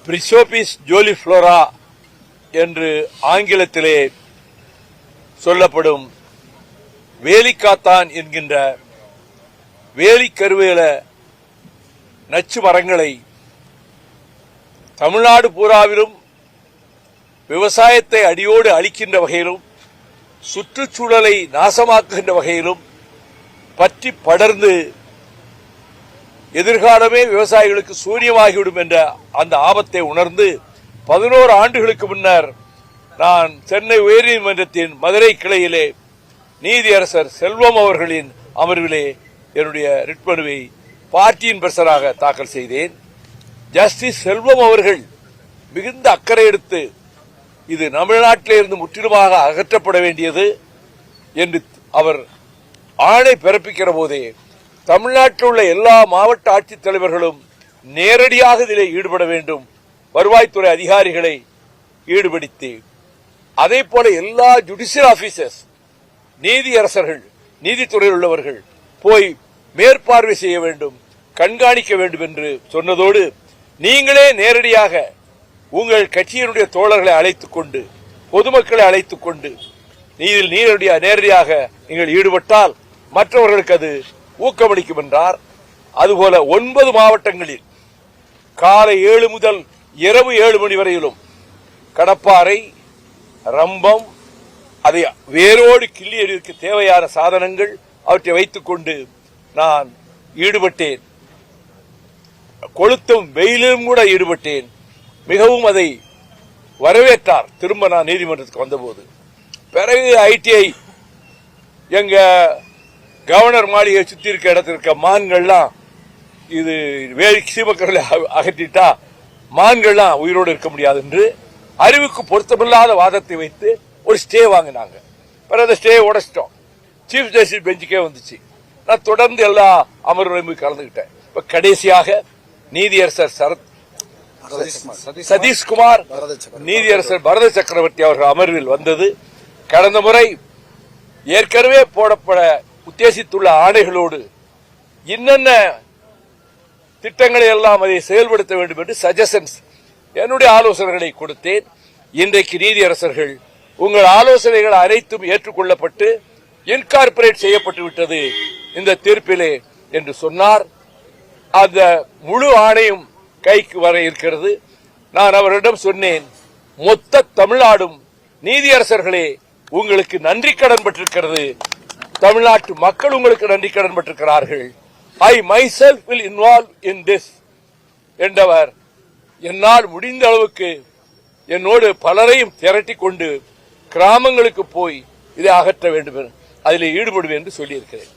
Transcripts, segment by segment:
பிரிசோபிஸ் ஜோலிஃப்ளோரா என்று ஆங்கிலத்திலே சொல்லப்படும் வேலிக்காத்தான் என்கின்ற வேலிக்கருவேல நச்சு மரங்களை தமிழ்நாடு பூராவிலும் விவசாயத்தை அடியோடு அழிக்கின்ற வகையிலும் சுற்றுச்சூழலை நாசமாக்குகின்ற வகையிலும் பற்றி படர்ந்து எதிர்காலமே விவசாயிகளுக்கு சூரியமாகிவிடும் என்ற அந்த ஆபத்தை உணர்ந்து 11 ஆண்டுகளுக்கு முன்னர் நான் சென்னை உயர்நீதிமன்றத்தின் மதுரை கிளையிலே நீதியரசர் செல்வம் அவர்களின் அமர்விலே என்னுடைய ரிட் மனுவை பார்ட்டியின் பிரசராக தாக்கல் செய்தேன். ஜஸ்டிஸ் செல்வம் அவர்கள் மிகுந்த அக்கறை எடுத்து இது தமிழ்நாட்டிலிருந்து முற்றிலுமாக அகற்றப்பட வேண்டியது என்று அவர் ஆணை பிறப்பிக்கிற போதே தமிழ்நாட்டில் உள்ள எல்லா மாவட்ட ஆட்சித்தலைவர்களும் நேரடியாக இதில் ஈடுபட வேண்டும், வருவாய்த்துறை அதிகாரிகளை ஈடுபடுத்தி அதே போல எல்லா ஜுடிஷியல் ஆபீசர்ஸ் நீதியரசர்கள் நீதித்துறையில் உள்ளவர்கள் போய் மேற்பார்வை செய்ய வேண்டும், கண்காணிக்க வேண்டும் என்று சொன்னதோடு நீங்களே நேரடியாக உங்கள் கட்சியினுடைய தோழர்களை அழைத்துக் கொண்டு பொதுமக்களை அழைத்துக் கொண்டு நேரடியாக நீங்கள் ஈடுபட்டால் மற்றவர்களுக்கு அது ஊக்கமளிக்கும் என்றார். அதுபோல 9 மாவட்டங்களில் காலை 7 முதல் இரவு 7 மணி வரையிலும் கடப்பாறை ரம்பம் அதை வேரோடு கிள்ளி எறிவதற்கு தேவையான சாதனங்கள் அவற்றை வைத்துக் கொண்டு நான் ஈடுபட்டேன். கொளுத்தும் வெயிலும் கூட ஈடுபட்டேன். மிகவும் அதை வரவேற்றார். திரும்ப நான் நீதிமன்றத்துக்கு வந்தபோது பிறகு ஐடிஐ எங்க கவர்னர் மாளிகை சுத்தி இருக்க இடத்துல இருக்க மான்கள்லாம் இது வேலி சீமக்கர்களை அகற்றிட்டா மான்கள்லாம் உயிரோடு இருக்க முடியாது என்று அறிவுக்கு பொருத்தமில்லாத வாதத்தை வைத்து ஒரு ஸ்டே வாங்கினாங்க. பிறகு அந்த ஸ்டே உடைச்சிட்டோம். சீஃப் ஜஸ்டிஸ் பெஞ்சுக்கே வந்துச்சு. நான் தொடர்ந்து எல்லா அமர்வுகளையும் கலந்துகிட்டேன். இப்ப கடைசியாக நீதியரசர் சதீஷ்குமார் நீதியரசர் பரத சக்கரவர்த்தி அவர்கள் அமர்வில் வந்தது. கடந்த முறை ஏற்கனவே போடப்பட உத்தேசித்துள்ள ஆணைகளோடு என்னென்ன திட்டங்களை எல்லாம் அதை செயல்படுத்த வேண்டும் என்று சஜஷன்ஸ் என்னுடைய ஆலோசனைகளை கொடுத்தேன். இன்றைக்கு நீதியரசர்கள் உங்கள் ஆலோசனைகள் அனைத்தும் ஏற்றுக்கொள்ளப்பட்டு இன்கார்பரேட் செய்யப்பட்டு விட்டது இந்த தீர்ப்பிலே என்று சொன்னார். அந்த முழு ஆணையும் கைக்கு வர இருக்கிறது. நான் அவரிடம் சொன்னேன், மொத்த தமிழ்நாடும் நீதியரசர்களே உங்களுக்கு நன்றி கடன் பட்டிருக்கிறது, தமிழ்நாட்டு மக்கள் உங்களுக்கு நன்றி கடன் பட்டிருக்கிறார்கள். ஐ myself will involve in this என்றவர் என்னால் முடிந்த அளவுக்கு என்னோடு பலரையும் திரட்டிக் கொண்டு கிராமங்களுக்கு போய் இதை அகற்ற வேண்டும், அதில் ஈடுபடுவேன் என்று சொல்லியிருக்கிறேன்.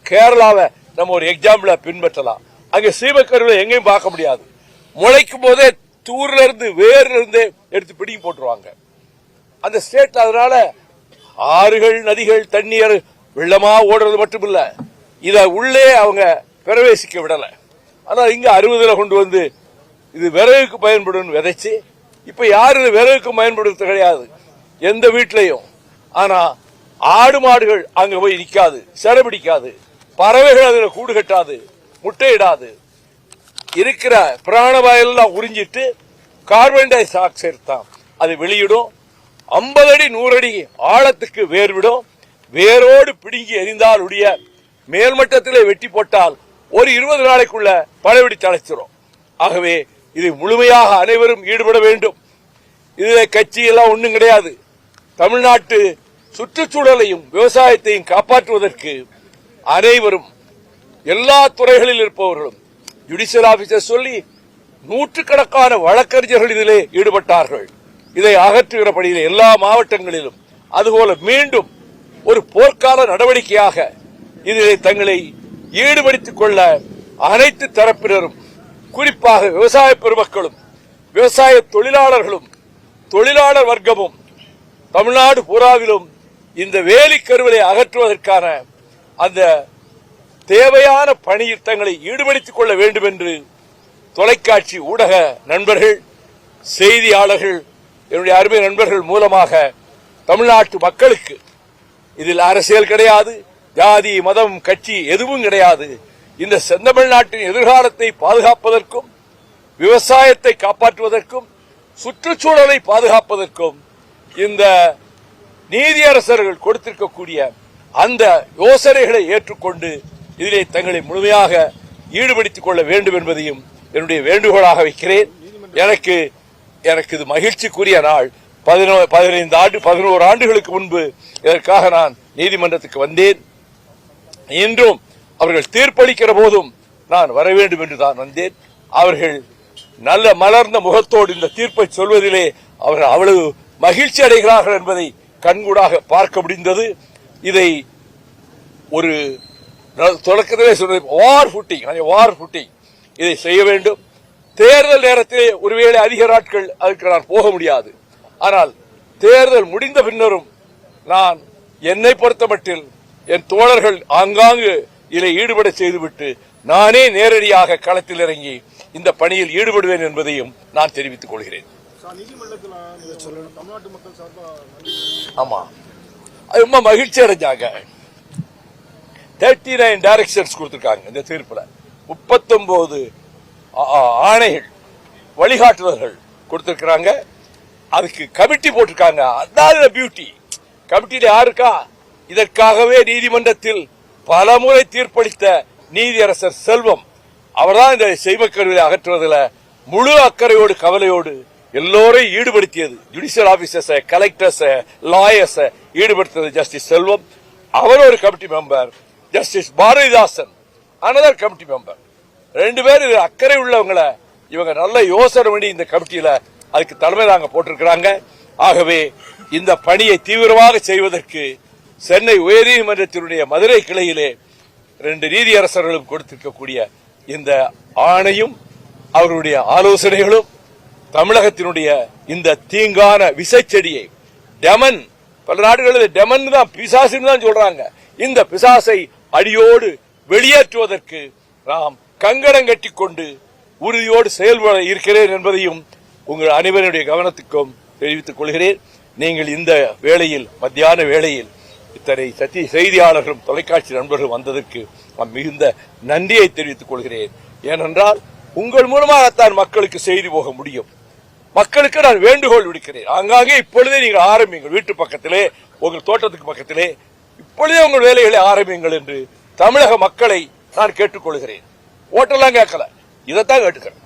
கேரளாவை நம்ம ஒரு எக்ஸாம்பிளா பின்பற்றலாம். அங்க சீமக்கருவில் எங்கேயும் பார்க்க முடியாது. முளைக்கும் போதே தூர்ல இருந்து வேர்ல இருந்து எடுத்து பிடிங்கி போட்டுருவாங்க அந்த ஸ்டேட். அதனால ஆறுகள் நதிகள் தண்ணீர் வெள்ளமா ஓடுறது மட்டுமில்ல, இத உள்ளே அவங்க பிரவேசிக்க விடல. ஆனா இங்க 60ல கொண்டு வந்து இது விறகுக்கு பயன்படும் விதைச்சு, இப்ப யாரு விறகுக்கு பயன்படுத்த கிடையாது எந்த வீட்லயும். ஆனா ஆடு மாடுகள் அங்க போய் நிக்காது, சிறபிடிக்காது, பறவைகள் அதுல கூடு கட்டாது, முட்டையிடாது. இருக்கிற பிராணவாயெல்லாம் உறிஞ்சிட்டு கார்பன் டை ஆக்சைடு தான் அது வெளியிடும். 50 அடி 100 அடி ஆழத்துக்கு வேர்விடும். வேரோடு பிடுங்கி எரிந்தால் உடைய மேல்மட்டத்திலே வெட்டி போட்டால் ஒரு 20 நாளைக்குள்ள பழவெடி தழைச்சிடும். ஆகவே இது முழுமையாக அனைவரும் ஈடுபட வேண்டும். இதுல கட்சி எல்லாம் ஒண்ணும் கிடையாது. தமிழ்நாட்டு சுற்றுச்சூழலையும் விவசாயத்தையும் காப்பாற்றுவதற்கு அனைவரும் எல்லா துறைகளில் இருப்பவர்களும் ஜுடிஷியல் ஆபீசர் சொல்லி நூற்றுக்கணக்கான வழக்கறிஞர்கள் இதிலே ஈடுபட்டார்கள். இதை அகற்றுகிற பணியில் எல்லா மாவட்டங்களிலும். அதுபோல மீண்டும் ஒரு போர்க்கால நடவடிக்கையாக இதிலே தங்களை ஈடுபடுத்திக் கொள்ள அனைத்து தரப்பினரும், குறிப்பாக விவசாய பெருமக்களும் விவசாய தொழிலாளர்களும் தொழிலாளர் வர்க்கமும் தமிழ்நாடு பூராவிலும் இந்த வேலிக்கருவிலை அகற்றுவதற்கான அந்த தேவையான பணியில் தங்களை ஈடுபடுத்திக் கொள்ள வேண்டும் என்று தொலைக்காட்சி ஊடக நண்பர்கள், செய்தியாளர்கள், என்னுடைய அருமை நண்பர்கள் மூலமாக தமிழ்நாட்டு மக்களுக்கு, இதில் அரசியல் கிடையாது, ஜாதி மதம் கட்சி எதுவும் கிடையாது, இந்த செந்தமிழ்நாட்டின் எதிர்காலத்தை பாதுகாப்பதற்கும் விவசாயத்தை காப்பாற்றுவதற்கும் சுற்றுச்சூழலை பாதுகாப்பதற்கும் இந்த நீதியரசர்கள் கொடுத்திருக்கக்கூடிய அந்த யோசனைகளை ஏற்றுக்கொண்டு இதிலே தங்களை முழுமையாக ஈடுபடுத்திக் கொள்ள வேண்டும் என்பதையும் என்னுடைய வேண்டுகோளாக வைக்கிறேன். எனக்கு இது மகிழ்ச்சிக்குரிய நாள். 11 ஆண்டுகளுக்கு முன்பு இதற்காக நான் நீதிமன்றத்துக்கு வந்தேன். இன்றும் அவர்கள் தீர்ப்பளிக்கிற போதும் நான் வர வேண்டும் என்று தான் வந்தேன். அவர்கள் நல்ல மலர்ந்த முகத்தோடு இந்த தீர்ப்பை சொல்வதிலே அவர்கள் அவ்வளவு மகிழ்ச்சி அடைகிறார்கள் என்பதை கண்கூடாக பார்க்க முடிந்தது. இதை ஒரு தொடக்கத்திலே சொல்றது வார் ஃபுட்டிங் இதை செய்ய வேண்டும். தேர்தல் நேரத்திலே ஒருவேளை அதிக நாட்கள் அதுக்கு நான் போக முடியாது. ஆனால் தேர்தல் முடிந்த பின்னரும் நான் என்னை பொறுத்தமட்டில் என் தோழர்கள் ஆங்காங்கு இதில் ஈடுபட செய்துவிட்டு நானே நேரடியாக களத்தில் இறங்கி இந்த பணியில் ஈடுபடுவேன் என்பதையும் நான் தெரிவித்துக் கொள்கிறேன். ஆமா, ரொம்ப மகிழ்ச்சி அடைஞ்சாங்க. 39 டைரக்ஷன்ஸ் கொடுத்திருக்காங்க இந்த தீர்ப்புல. 39 ஆணைகள், வழிகாட்டுதல்கள் கொடுத்திருக்கிறாங்க. அதுக்கு கமிட்டி போட்டிருக்காங்க. அதான் பியூட்டி. கமிட்டியில யாருக்கா? இதற்காகவே நீதிமன்றத்தில் பலமுறை தீர்ப்பளித்த நீதியரசர் செல்வம் அவர்தான் இந்த செய்மக்கருவியை அகற்றுவதில் முழு அக்கறையோடு கவலையோடு எல்லோரையும் ஈடுபடுத்தியது. ஜுடிஷியல் ஆபீசர்ஸ், கலெக்டர்ஸ், லாயர்ஸ் ஈடுபடுத்தியது ஜஸ்டிஸ் செல்வம். அவர் ஒரு committee member. Justice Bharathidasan another committee member. 2 பேர் அக்கறை உள்ளவங்களை இவங்க நல்ல யோசனை பண்ணி இந்த கமிட்டியில அதுக்கு தலைமை தாங்க போட்டிருக்கிறாங்க. ஆகவே இந்த பணியை தீவிரமாக செய்வதற்கு சென்னை உயர்நீதிமன்றத்தினுடைய மதுரை கிளையிலே 2 நீதியரசர்களும் கொடுத்திருக்கக்கூடிய இந்த ஆணையும் அவருடைய ஆலோசனைகளும் தமிழகத்தினுடைய இந்த தீங்கான விசைச்செடியை டெமன், பல நாடுகளில் டெமன் தான் பிசாசுன்னு தான் சொல்றாங்க, இந்த பிசாசை அடியோடு வெளியேற்றுவதற்கு நாம் கங்கணம் கட்டிக்கொண்டு உறுதியோடு செயல்பட இருக்கிறேன் என்பதையும் உங்கள் அனைவருடைய கவனத்துக்கும் தெரிவித்துக் கொள்கிறேன். நீங்கள் இந்த வேளையில், மத்தியான வேளையில் இத்தனை செய்தியாளர்களும் தொலைக்காட்சி நண்பர்களும் வந்ததற்கு நான் மிகுந்த நன்றியை தெரிவித்துக் கொள்கிறேன். ஏனென்றால் உங்கள் மூலமாகத்தான் மக்களுக்கு செய்தி போக முடியும். மக்களுக்கு நான் வேண்டுகோள் விடுக்கிறேன். ஆங்காங்கே இப்பொழுதே நீங்கள் ஆரம்பிங்கள். வீட்டு பக்கத்திலே, உங்கள் தோட்டத்துக்கு பக்கத்திலே இப்பொழுதே உங்கள் வேலைகளை ஆரம்பிங்கள் என்று தமிழக மக்களை நான் கேட்டுக்கொள்கிறேன். ஓட்டெல்லாம் கேட்கல, இதைத்தான் கேட்டுக்கிறேன்.